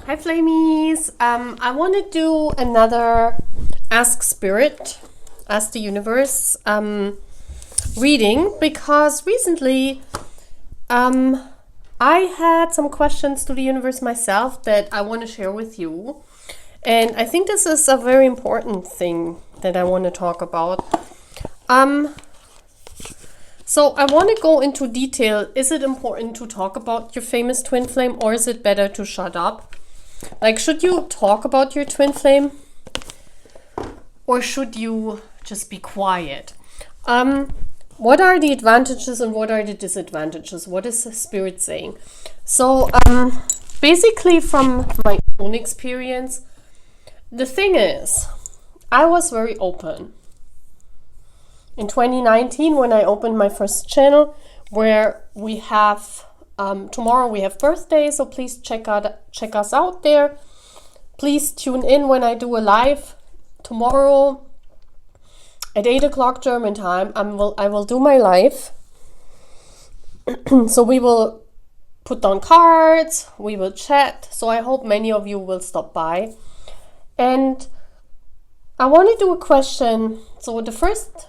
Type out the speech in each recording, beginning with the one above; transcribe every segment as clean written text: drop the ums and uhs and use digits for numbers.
Hi Flamies! I want to do another Ask Spirit, Ask the Universe reading, because recently I had some questions to the universe myself that I want to share with you. And I think this is a very important thing that I want to talk about. So I want to go into detail. Is it important to talk about your famous twin flame, or is it better to shut up? Like, should you talk about your twin flame, or should you just be quiet? What are the advantages and what are the disadvantages? What is the spirit saying? So basically, from my own experience, the thing is, I was very open. In 2019, when I opened my first channel, where we have tomorrow we have birthday, so please check us out there. Please tune in when I do a live tomorrow at 8 o'clock German time. I will do my live. So we will put down cards, we will chat. So I hope many of you will stop by. And I want to do a question. So the first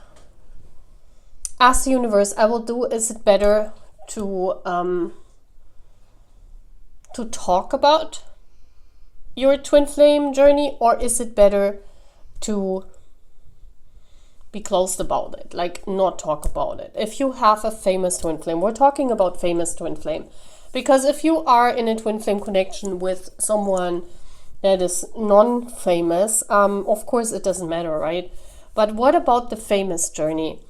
Ask the Universe I will do, is it better to talk about your twin flame journey, or is it better to be closed about it, like not talk about it? If you have a famous twin flame, we're talking about famous twin flame, because if you are in a twin flame connection with someone that is non-famous, of course it doesn't matter, right? But what about the famous journey?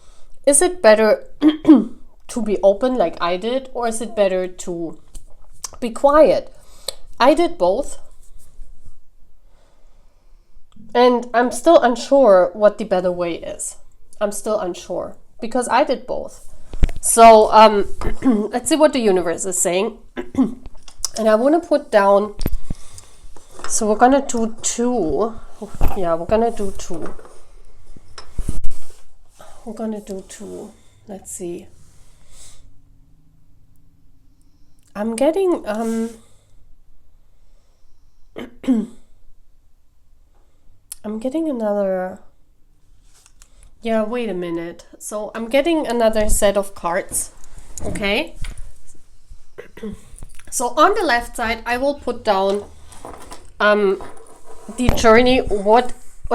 Is it better to be open like I did, or is it better to be quiet? I did both. And I'm still unsure what the better way is. I'm still unsure because I did both. So let's see what the universe is saying. And I want to put down, so we're going to do two. Yeah, we're going to do two. We're going to do two. Let's see. I'm getting I'm getting another, yeah, wait a minute. So I'm getting another set of cards. Okay. So on the left side, I will put down the journey, what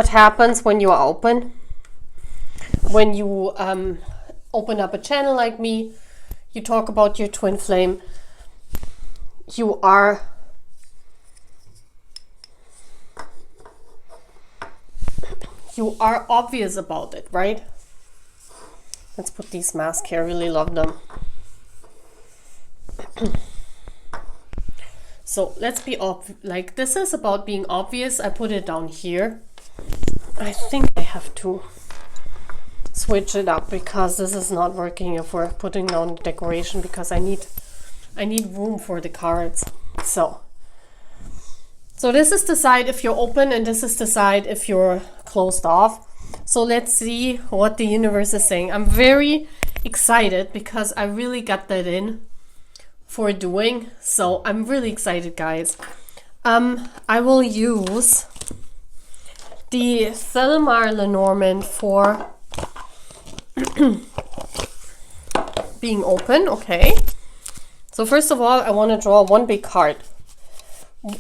happens when you are open. When you open up a channel like me, you talk about your twin flame, you are obvious about it, right? Let's put these masks here. I really love them. So let's be like, this is about being obvious. I put it down here. I think I have to switch it up because this is not working if we're putting down the decoration, because I need room for the cards. So this is the side if you're open, and this is the side if you're closed off. So let's see what the universe is saying. I'm very excited because I really got that in for doing. So I'm really excited, guys. I will use the Thelmar Lenormand for being open. Okay. So first of all, I want to draw one big card.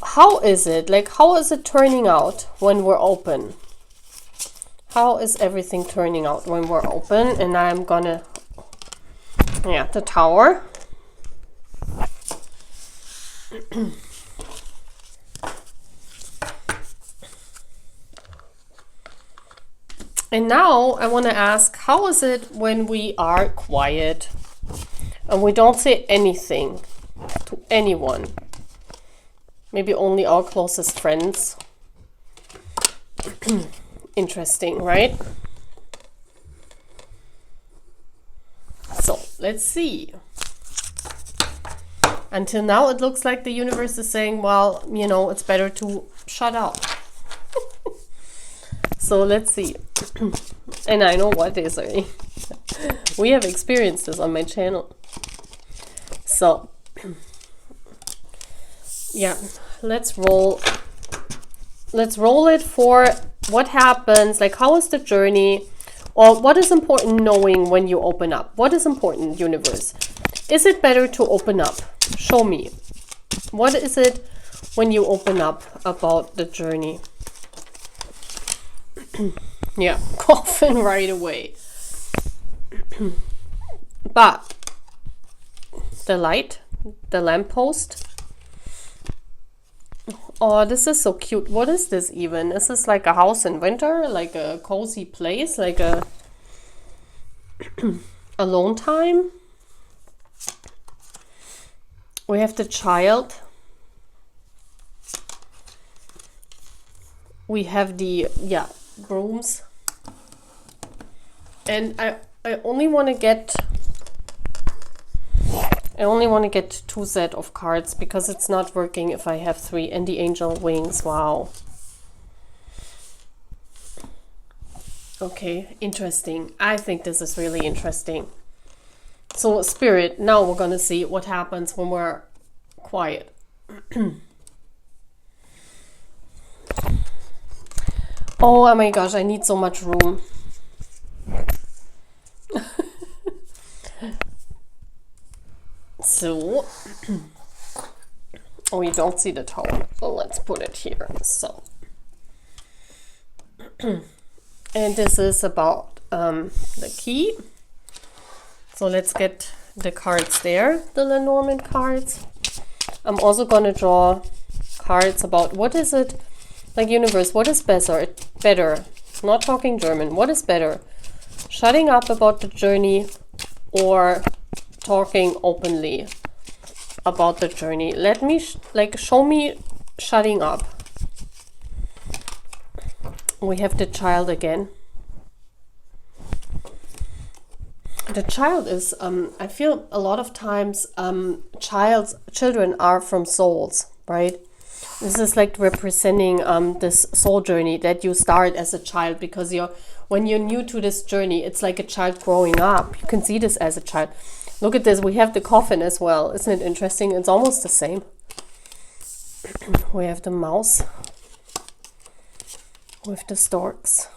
How is it? Like, how is it turning out when we're open? How is everything turning out when we're open? And I'm gonna, yeah, the Tower. And now I want to ask, how is it when we are quiet and we don't say anything to anyone? Maybe only our closest friends. Interesting, right? So let's see. Until now, it looks like the universe is saying, well, you know, it's better to shut up. So let's see. And I know what is already. We have experienced this on my channel. So yeah, let's roll it for what happens, like how is the journey, or what is important knowing when you open up. What is important, universe? Is it better to open up? Show me. What is it when you open up about the journey? Yeah, coffin right away. But the light, the lamppost. Oh, this is so cute. What is this even? Is this like a house in winter? Like a cozy place? Like a alone time? We have the child. We have the, yeah, brooms. And I only want to get two set of cards because it's not working if I have 3. And the angel wings. Wow. Okay, interesting. I think this is really interesting. So Spirit, now we're gonna see what happens when we're quiet. Oh my gosh, I need so much room. So, oh, you don't see the tower. Well, let's put it here. So, and this is about the key. So let's get the cards there, the Lenormand cards. I'm also going to draw cards about what is it, like universe, what is better, not talking German, what is better, shutting up about the journey or talking openly about the journey? Let me, show me shutting up. We have the child again. The child is, I feel a lot of times children are from souls, right? This is like representing this soul journey that you start as a child, because when you're new to this journey, it's like a child growing up. You can see this as a child. Look at this, we have the coffin as well. Isn't it interesting? It's almost the same. We have the mouse with the storks.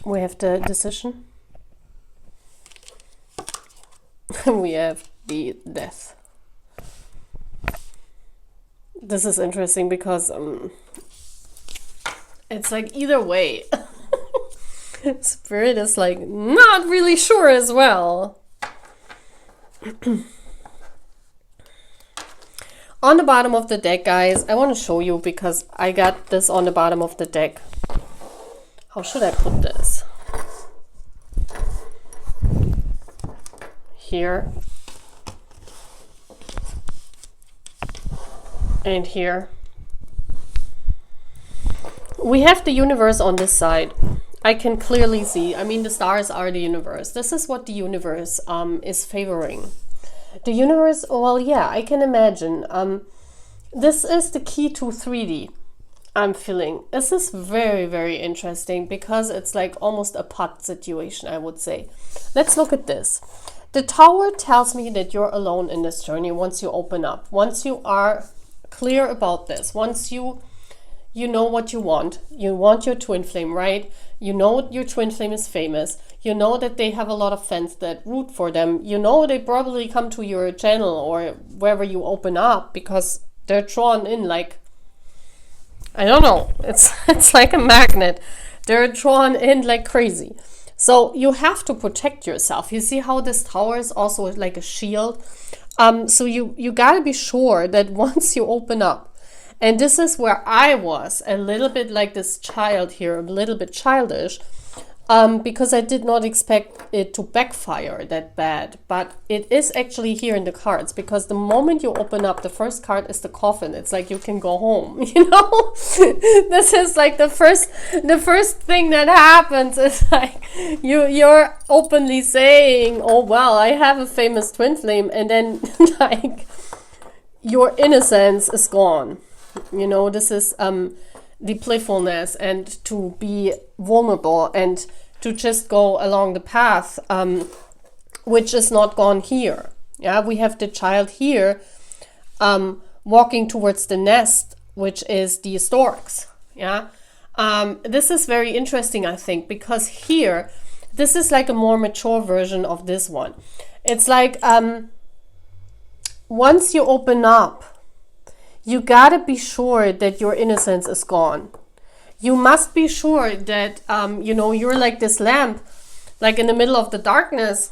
We have the decision. We have the death. This is interesting because it's like either way. Spirit is like not really sure as well. On the bottom of the deck, guys, I want to show you because I got this on the bottom of the deck. How should I put this? Here. And here. We have the universe on this side. I can clearly see, I mean, the stars are the universe. This is what the universe is favoring. The universe, well, yeah, I can imagine. This is the key to 3D. I'm feeling. This is very, very interesting because it's like almost a pot situation, I would say. Let's look at this. The tower tells me that you're alone in this journey once you open up. Once you are clear about this. Once you know what you want. You want your twin flame, right? You know your twin flame is famous. You know that they have a lot of fans that root for them. You know they probably come to your channel or wherever you open up because they're drawn in like, I don't know, it's like a magnet. They're drawn in like crazy. So you have to protect yourself. You see how this tower is also like a shield? So you gotta be sure that once you open up, and this is where I was a little bit like this child here, a little bit childish, because I did not expect it to backfire that bad. But it is actually here in the cards, because the moment you open up, the first card is the coffin. It's like you can go home, you know? This is like the first thing that happens is like you're openly saying, oh well, I have a famous twin flame, and then like your innocence is gone. You know, this is the playfulness and to be vulnerable and to just go along the path, which is not gone here. Yeah, we have the child here walking towards the nest, which is the storks. Yeah, this is very interesting, I think, because here, this is like a more mature version of this one. It's like once you open up, you gotta be sure that your innocence is gone. You must be sure that, you know, you're like this lamp, like in the middle of the darkness,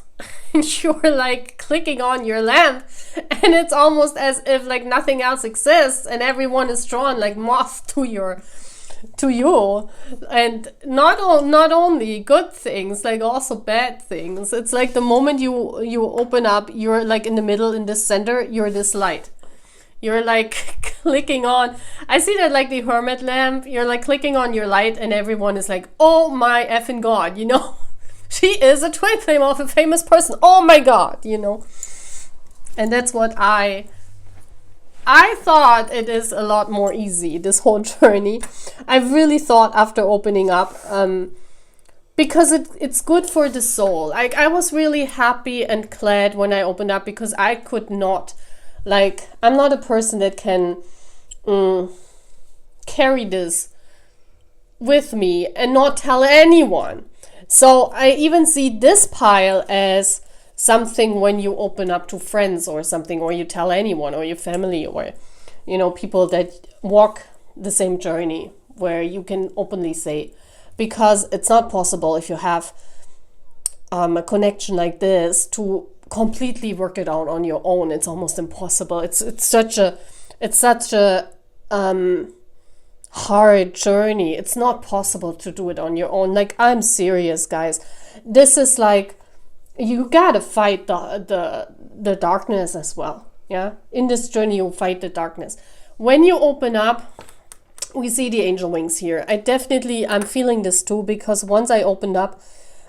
and you're like clicking on your lamp, and it's almost as if like nothing else exists, and everyone is drawn like moth to you, and not only good things, like also bad things. It's like the moment you open up, you're like in the middle, in the center, you're this light. You're like clicking on, I see that like the hermit lamp, you're like clicking on your light and everyone is like, oh my effing God, you know, she is a twin flame of a famous person. Oh my God, you know. And that's what I thought. It is a lot more easy, this whole journey. I really thought after opening up, because it's good for the soul. I was really happy and glad when I opened up, because I could not, like, I'm not a person that can carry this with me and not tell anyone. So I even see this pile as something when you open up to friends or something, or you tell anyone or your family, or, you know, people that walk the same journey, where you can openly say, because it's not possible if you have a connection like this to completely work it out on your own. It's almost impossible. It's such a hard journey. It's not possible to do it on your own. Like, I'm serious, guys. This is like, you gotta fight the darkness as well. Yeah, in this journey you fight the darkness. When you open up, we see the angel wings here. I'm feeling this too, because once I opened up,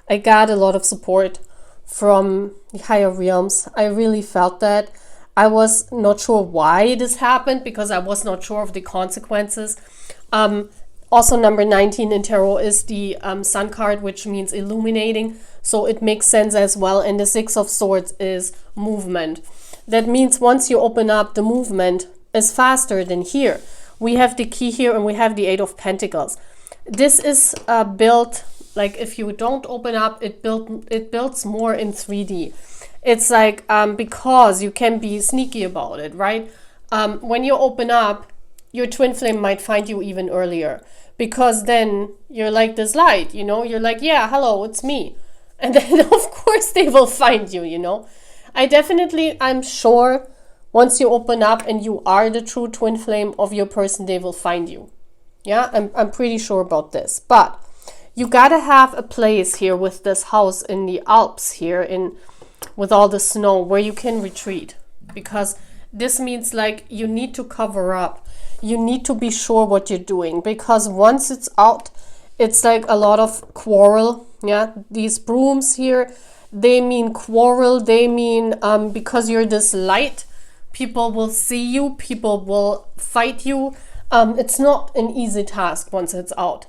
I got a lot of support from the higher realms. I really felt that. I was not sure why this happened, because I was not sure of the consequences. Also, number 19 in tarot is the sun card, which means illuminating. So it makes sense as well. And the 6 of Swords is movement. That means once you open up, the movement is faster than here. We have the key here and we have the 8 of Pentacles. This is built, like if you don't open up, it builds more in 3D. It's like, because you can be sneaky about it, right? When you open up, your twin flame might find you even earlier, because then you're like this light, you know, you're like, yeah, hello, it's me. And then of course they will find you, you know. I'm sure once you open up and you are the true twin flame of your person, they will find you. Yeah, I'm pretty sure about this. But you gotta have a place here with this house in the Alps here, with all the snow, where you can retreat, because this means like you need to cover up. You need to be sure what you're doing, because once it's out, it's like a lot of quarrel. Yeah, these brooms here, they mean quarrel. They mean because you're this light, people will see you, people will fight you. It's not an easy task once it's out.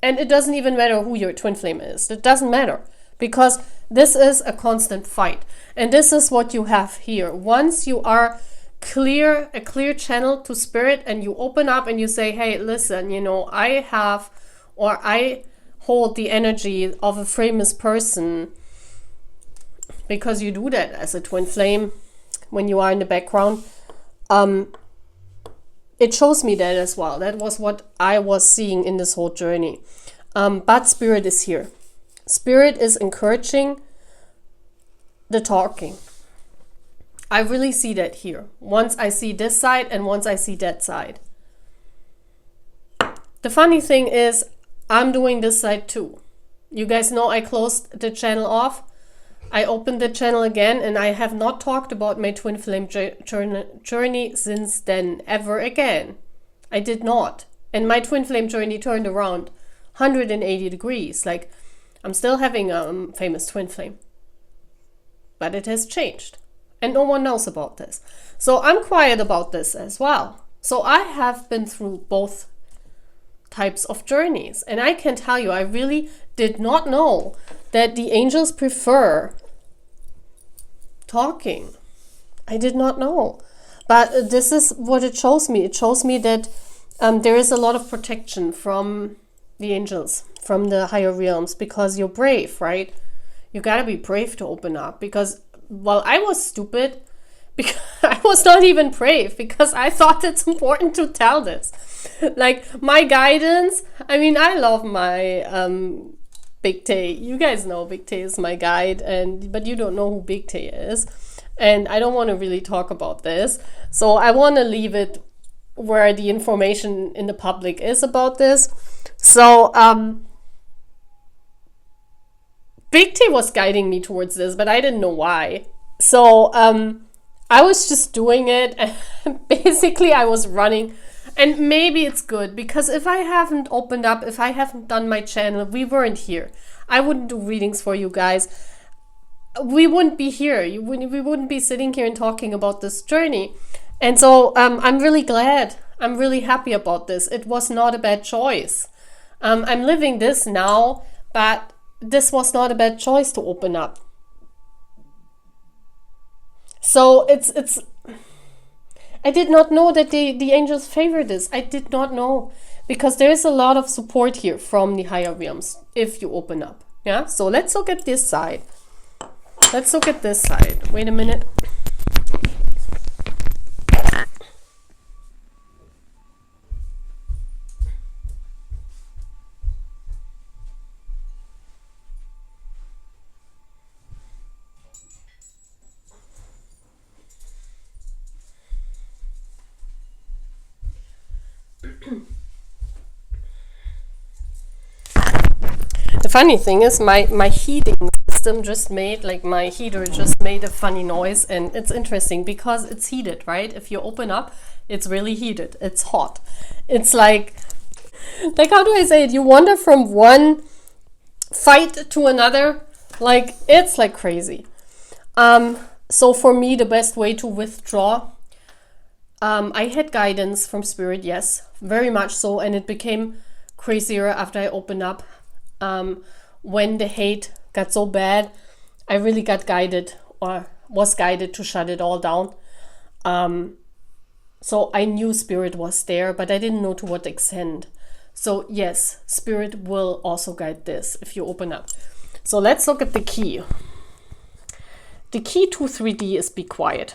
And it doesn't even matter who your twin flame is. It doesn't matter, because this is a constant fight. And this is what you have here. Once you are a clear channel to spirit, and you open up and you say, hey, listen, you know, I hold the energy of a famous person, because you do that as a twin flame when you are in the background. It shows me that as well. That was what I was seeing in this whole journey. But spirit is here. Spirit is encouraging the talking. I really see that here. Once I see this side and once I see that side. The funny thing is, I'm doing this side too. You guys know I closed the channel off. I opened the channel again, and I have not talked about my twin flame journey since then, ever again. I did not. And my twin flame journey turned around 180 degrees. Like, I'm still having a famous twin flame. But it has changed. And no one knows about this. So I'm quiet about this as well. So I have been through both types of journeys, and I can tell you, I really did not know that the angels prefer talking. I did not know, but this is what it shows me. It shows me that there is a lot of protection from the angels, from the higher realms, because you're brave, right? You gotta be brave to open up, because, well, I was stupid, because I was not even brave, because I thought it's important to tell this. Like, my guidance, I mean, I love my Big Tay. You guys know Big Tay is my guide, but you don't know who Big Tay is. And I don't want to really talk about this. So I want to leave it where the information in the public is about this. So Big Tay was guiding me towards this, but I didn't know why. So I was just doing it, and basically I was running. And maybe it's good, because if I haven't opened up, if I haven't done my channel, we weren't here. I wouldn't do readings for you guys. We wouldn't be here. We wouldn't be sitting here and talking about this journey. And so I'm really glad. I'm really happy about this. It was not a bad choice. I'm living this now, but this was not a bad choice to open up. So it's I did not know that the angels favor this. I did not know, because there is a lot of support here from the higher realms if you open up. Yeah. So let's look at this side. Let's look at this side. Wait a minute. The funny thing is my heating system just made, like, my heater just made a funny noise, and it's interesting because it's heated, right? If you open up, it's really heated. It's hot. It's like how do I say it? You wander from one fight to another. Like, it's like crazy. So for me, the best way to withdraw, I had guidance from spirit, yes, very much so, and it became crazier after I opened up. When the hate got so bad, I really got guided, or was guided, to shut it all down. So I knew spirit was there, but I didn't know to what extent. So yes, spirit will also guide this if you open up. So let's look at the key. The key to 3D is be quiet.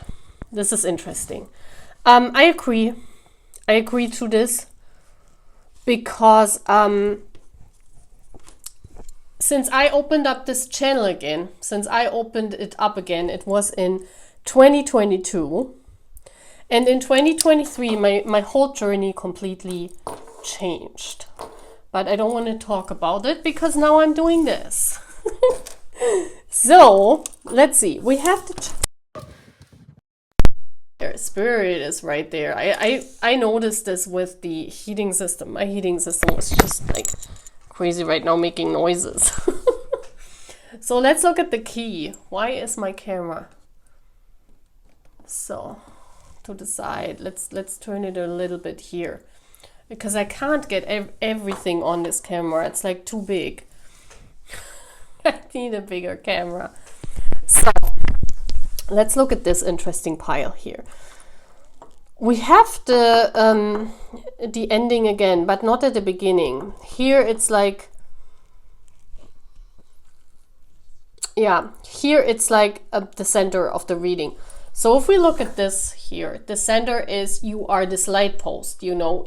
This is interesting. I agree. I agree to this, because since I opened up this channel again, since I opened it up again, it was in 2022. And in 2023, my whole journey completely changed. But I don't want to talk about it, because now I'm doing this. So, let's see. We have to... Spirit is right there. I noticed this with the heating system. My heating system was just like crazy right now, making noises. So let's look at the key. Why is my camera so to the side? Let's turn it a little bit here, because I can't get everything on this camera. It's like too big. I need a bigger camera. So let's look at this interesting pile here. We have the ending again, but not at the beginning. Here it's like, yeah, here it's like the center of the reading. So if we look at this here, the center is, you are this light post, you know,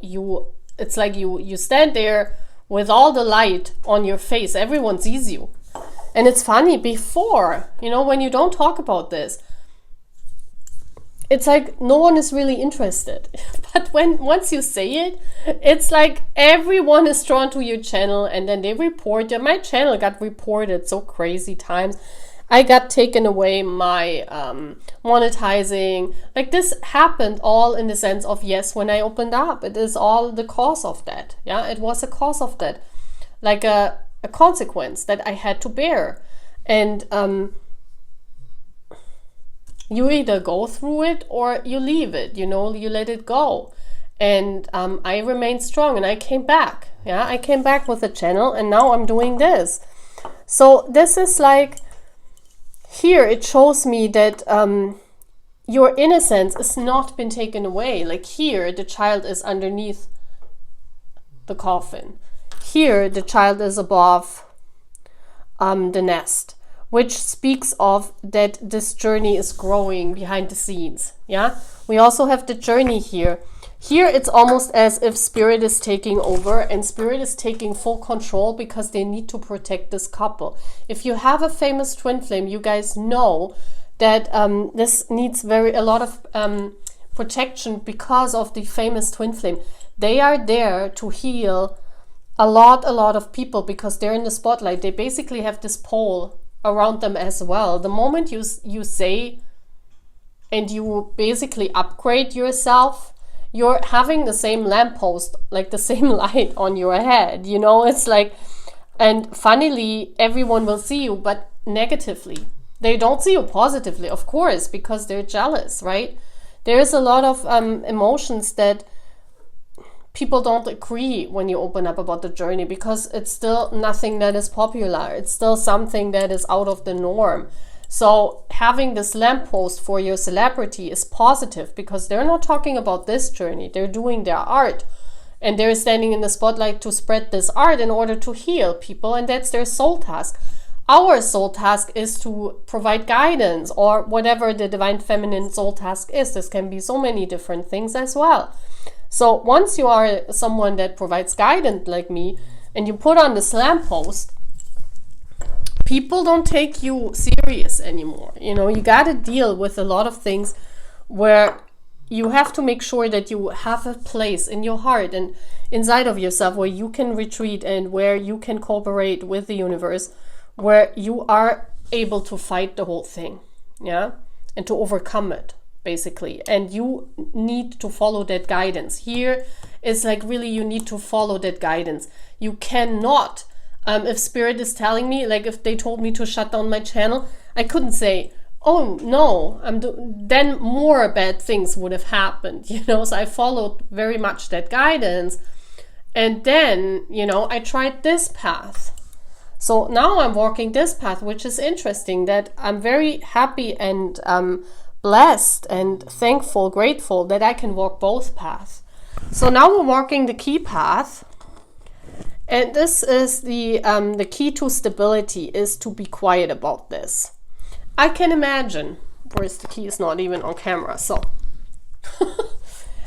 it's like you stand there with all the light on your face. Everyone sees you. And it's funny, before, you know, when you don't talk about this, it's like no one is really interested. But once you say it, it's like everyone is drawn to your channel, and then they report. My channel got reported so crazy times. I got taken away my monetizing. Like, this happened all in the sense of, yes, when I opened up, it is all the cause of that. Yeah, it was a cause of that, like a consequence that I had to bear. And you either go through it or you leave it, you know, you let it go. And I remained strong, and I came back. Yeah, I came back with the channel, and now I'm doing this. So this is like, here it shows me that your innocence has not been taken away. Like here, the child is underneath the coffin. Here, the child is above the nest, which speaks of that this journey is growing behind the scenes. Yeah, we also have the journey here. Here, it's almost as if spirit is taking over, and spirit is taking full control because they need to protect this couple. If you have a famous twin flame, you guys know that this needs a lot of protection because of the famous twin flame. They are there to heal a lot of people because they're in the spotlight. They basically have this pole around them as well. The moment you say and you basically upgrade yourself, you're having the same lamppost, like the same light on your head, you know. It's like, and funnily, everyone will see you, but negatively. They don't see you positively, of course, because they're jealous, right? There's a lot of emotions that people don't agree when you open up about the journey, because it's still nothing that is popular. It's still something that is out of the norm. So having this lamppost for your celebrity is positive, because they're not talking about this journey. They're doing their art, and they're standing in the spotlight to spread this art in order to heal people, and that's their soul task. Our soul task is to provide guidance, or whatever the divine feminine soul task is. This can be so many different things as well. So once you are someone that provides guidance like me, and you put on this lamppost, people don't take you serious anymore. You know, you got to deal with a lot of things where you have to make sure that you have a place in your heart and inside of yourself where you can retreat and where you can cooperate with the universe, where you are able to fight the whole thing, yeah, and to overcome it, basically. And you need to follow that guidance. Here is like, really, you need to follow that guidance. You cannot, if spirit is telling me, like if they told me to shut down my channel, I couldn't say, oh no, then more bad things would have happened, you know. So I followed very much that guidance, and then, you know, I tried this path. So now I'm walking this path, which is interesting, that I'm very happy and blessed and thankful, grateful that I can walk both paths. So now we're walking the key path. And this is the key to stability, is to be quiet about this. I can imagine, whereas the key is not even on camera, so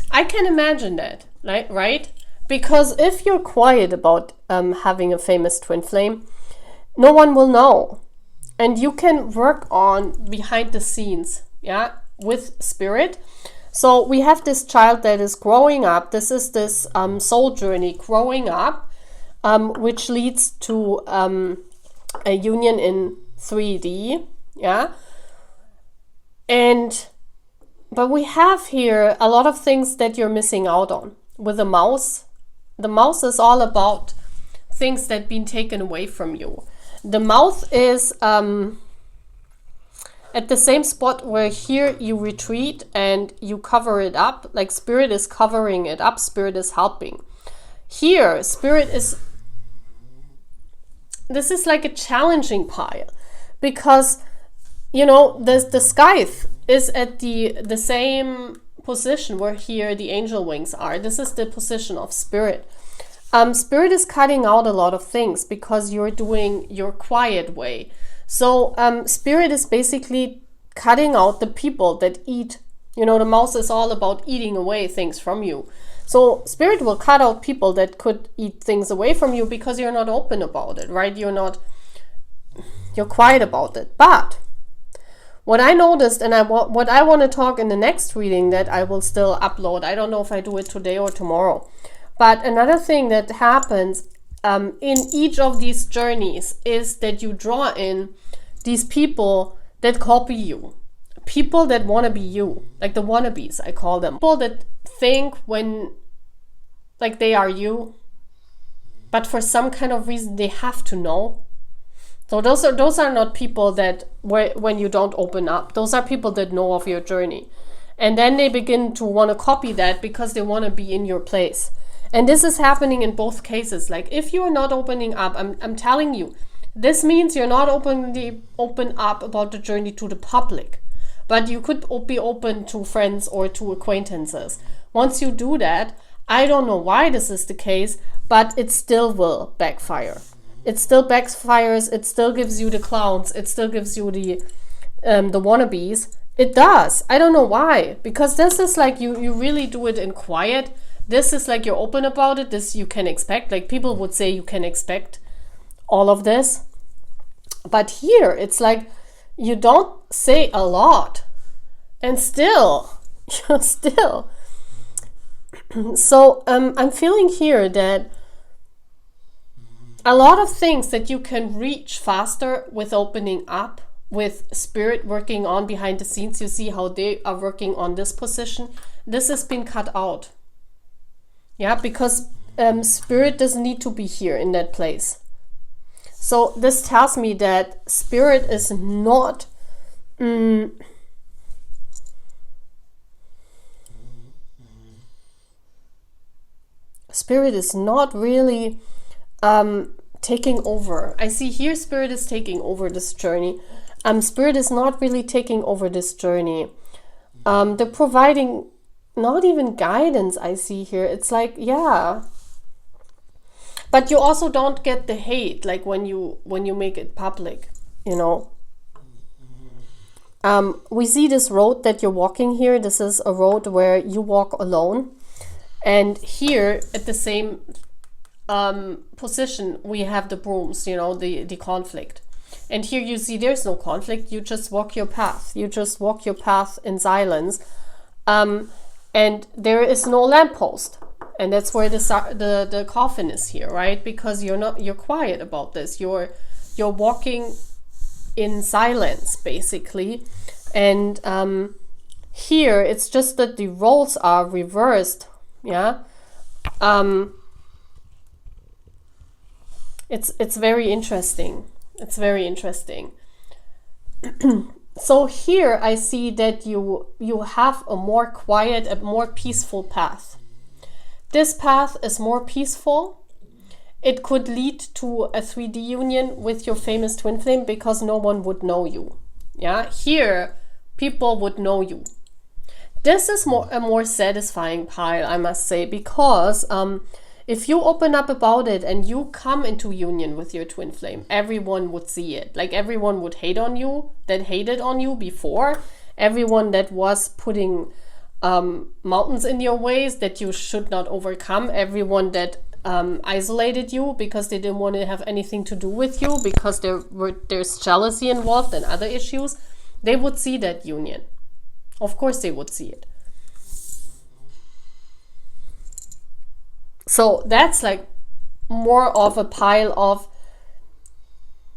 I can imagine that, right? Because if you're quiet about having a famous twin flame, no one will know. And you can work on behind the scenes, yeah, with spirit. So we have this child that is growing up. This is this soul journey growing up, which leads to a union in 3D, yeah. But we have here a lot of things that you're missing out on. With the mouse is all about things that have been taken away from you. The mouth is at the same spot where here you retreat and you cover it up, like spirit is covering it up, spirit is helping. Here, spirit is, this is like a challenging pile, because, you know, the scythe is at the same position where here the angel wings are. This is the position of spirit. Spirit is cutting out a lot of things because you're doing your quiet way. So spirit is basically cutting out the people that eat. You know, the mouse is all about eating away things from you. So spirit will cut out people that could eat things away from you because you're not open about it, right? You're quiet about it. But what I noticed, and what I want to talk in the next reading that I will still upload, I don't know if I do it today or tomorrow. But another thing that happens in each of these journeys is that you draw in these people that copy you. People that want to be you. Like the wannabes, I call them. People that think like they are you, but for some kind of reason they have to know. So those are not people that when you don't open up. Those are people that know of your journey. And then they begin to want to copy that because they want to be in your place. And this is happening in both cases. Like if you are not opening up, I'm telling you, this means you're not open up about the journey to the public. But you could be open to friends or to acquaintances. Once you do that, I don't know why this is the case, but it still will backfire. It still backfires. It still gives you the clowns. It still gives you the wannabes. It does. I don't know why. Because this is like you really do it in quiet. This is like you're open about it. This you can expect. Like people would say you can expect all of this. But here it's like you don't say a lot. And still. So I'm feeling here that a lot of things that you can reach faster with opening up, with spirit working on behind the scenes. You see how they are working on this position. This has been cut out. Yeah, because spirit doesn't need to be here in that place. So this tells me that spirit is not spirit is not really taking over. I see here spirit is taking over this journey. Spirit is not really taking over this journey. They're providing not even guidance, I see here. It's like, yeah. But you also don't get the hate, like when you make it public, you know. We see this road that you're walking here. This is a road where you walk alone. And here at the same position, we have the brooms, you know, the conflict. And here you see there's no conflict. You just walk your path. You just walk your path in silence. And there is no lamppost. And that's where the coffin is here, right? Because you're quiet about this. You're walking in silence, basically. And here it's just that the roles are reversed. Yeah. It's very interesting. It's very interesting. So here I see that you have a more quiet, a more peaceful path. This path is more peaceful. It could lead to a 3D union with your famous twin flame because no one would know you. Yeah, here people would know you. This is a more satisfying pile, I must say, because if you open up about it and you come into union with your twin flame, everyone would see it. Like everyone would hate on you, that hated on you before. Everyone that was putting mountains in your ways that you should not overcome. Everyone that isolated you because they didn't want to have anything to do with you because there's jealousy involved and other issues. They would see that union. Of course they would see it. So that's like more of a pile of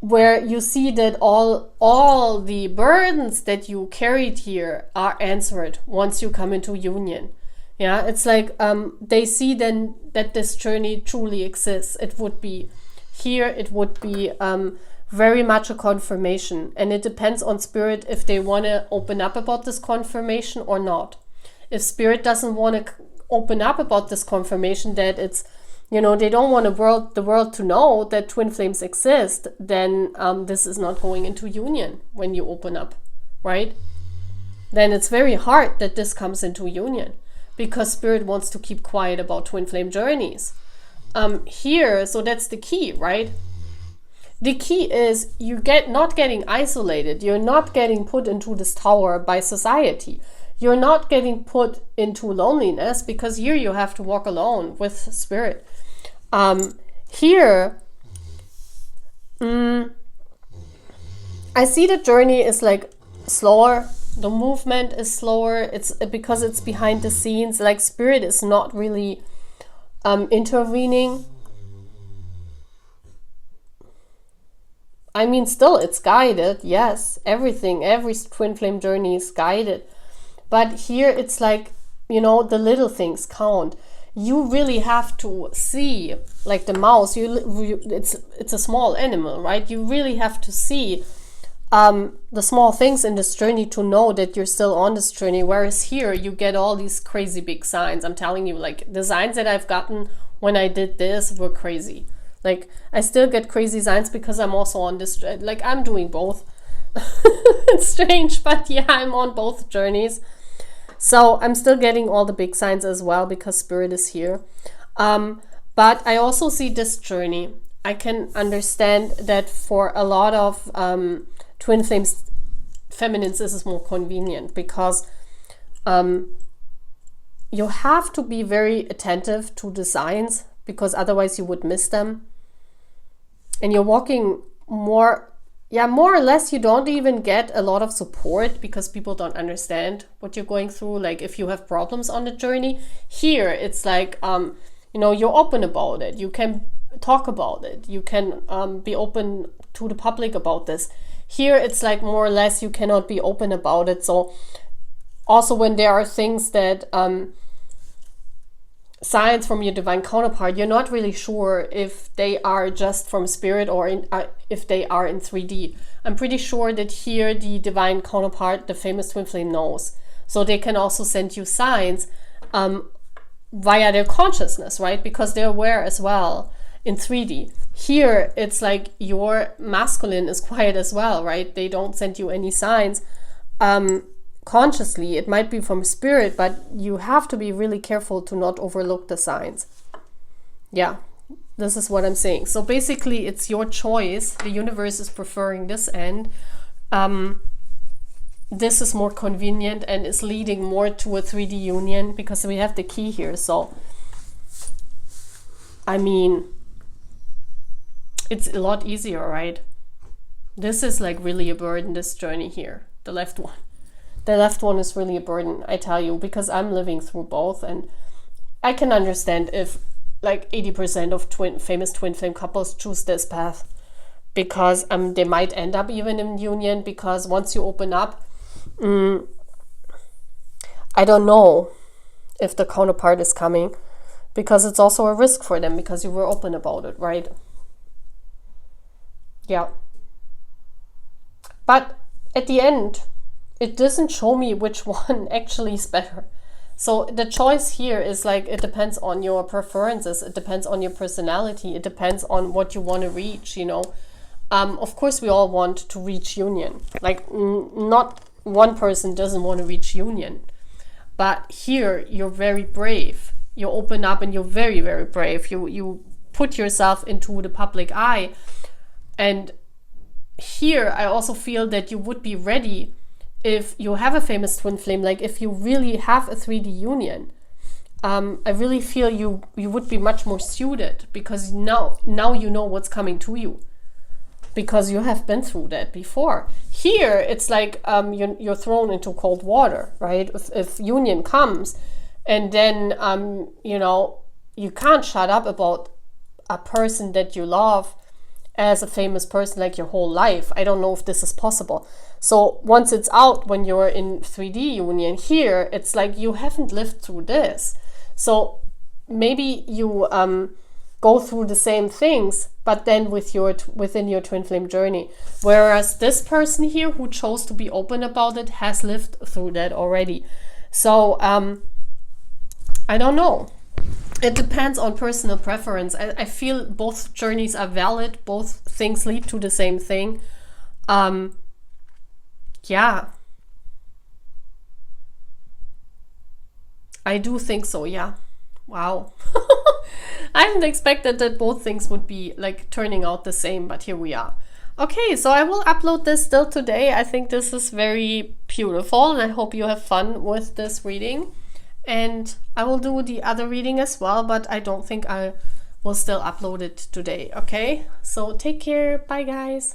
where you see that all the burdens that you carried here are answered once you come into union. Yeah, it's like they see then that this journey truly exists. It would be here, it would be very much a confirmation, and it depends on spirit if they want to open up about this confirmation or not. If spirit doesn't want to open up about this confirmation, that it's, you know, they don't want the world to know that twin flames exist, then this is not going into union when you open up, right? Then it's very hard that this comes into union because spirit wants to keep quiet about twin flame journeys. Here, so that's the key, right? The key is not getting isolated. You're not getting put into this tower by society. You're not getting put into loneliness because here you have to walk alone with spirit. Here, I see the journey is like slower. The movement is slower. It's because it's behind the scenes. Like spirit is not really intervening. I mean, still it's guided. Yes, every twin flame journey is guided. But here it's like, you know, the little things count. You really have to see, like the mouse, it's a small animal, right? You really have to see the small things in this journey to know that you're still on this journey. Whereas here you get all these crazy big signs. I'm telling you, like the signs that I've gotten when I did this were crazy. Like I still get crazy signs because I'm also on this, like I'm doing both. It's strange, but yeah, I'm on both journeys. So I'm still getting all the big signs as well because Spirit is here. But I also see this journey. I can understand that for a lot of twin flames feminines, this is more convenient because you have to be very attentive to the signs because otherwise you would miss them. And you're walking more or less, you don't even get a lot of support because people don't understand what you're going through. Like if you have problems on the journey, here it's like, you're open about it. You can talk about it. You can be open to the public about this. Here it's like more or less you cannot be open about it. So also when there are things that signs from your divine counterpart, you're not really sure if they are just from Spirit or if they are in 3D. I'm pretty sure that here the divine counterpart, the famous twin flame, knows. So they can also send you signs via their consciousness, right? Because they're aware as well in 3D. Here it's like your masculine is quiet as well, right? They don't send you any signs consciously. It might be from Spirit, but you have to be really careful to not overlook the signs. Yeah, this is what I'm saying. So basically it's your choice. The universe is preferring this end. This is more convenient and is leading more to a 3D union because we have the key here. So I mean, it's a lot easier, right? This is like really a burden, this journey here, the left one. The left one is really a burden, I tell you, because I'm living through both, and I can understand if like 80% of famous twin flame couples choose this path, because they might end up even in union, because once you open up, I don't know if the counterpart is coming, because it's also a risk for them, because you were open about it, right? Yeah. But at the end, it doesn't show me which one actually is better. So the choice here is like, it depends on your preferences. It depends on your personality. It depends on what you want to reach, Of course, we all want to reach union. Like not one person doesn't want to reach union. But here, you're very brave. You open up and you're very, very brave. You put yourself into the public eye. And here, I also feel that you would be ready if you have a famous twin flame, like if you really have a 3D union. I really feel you would be much more suited, because now you know what's coming to you, because you have been through that before. Here, it's like you're thrown into cold water, right? If union comes, and then, you can't shut up about a person that you love as a famous person like your whole life. I don't know if this is possible. So once it's out, when you're in 3D union, here, it's like you haven't lived through this. So maybe you go through the same things, but then within your twin flame journey. Whereas this person here who chose to be open about it has lived through that already. So I don't know. It depends on personal preference. I feel both journeys are valid. Both things lead to the same thing. Yeah. I do think so, yeah. Wow. I hadn't expected that both things would be like turning out the same, but here we are. Okay, so I will upload this still today. I think this is very beautiful, and I hope you have fun with this reading. And I will do the other reading as well, but I don't think I will still upload it today. Okay, so take care. Bye, guys.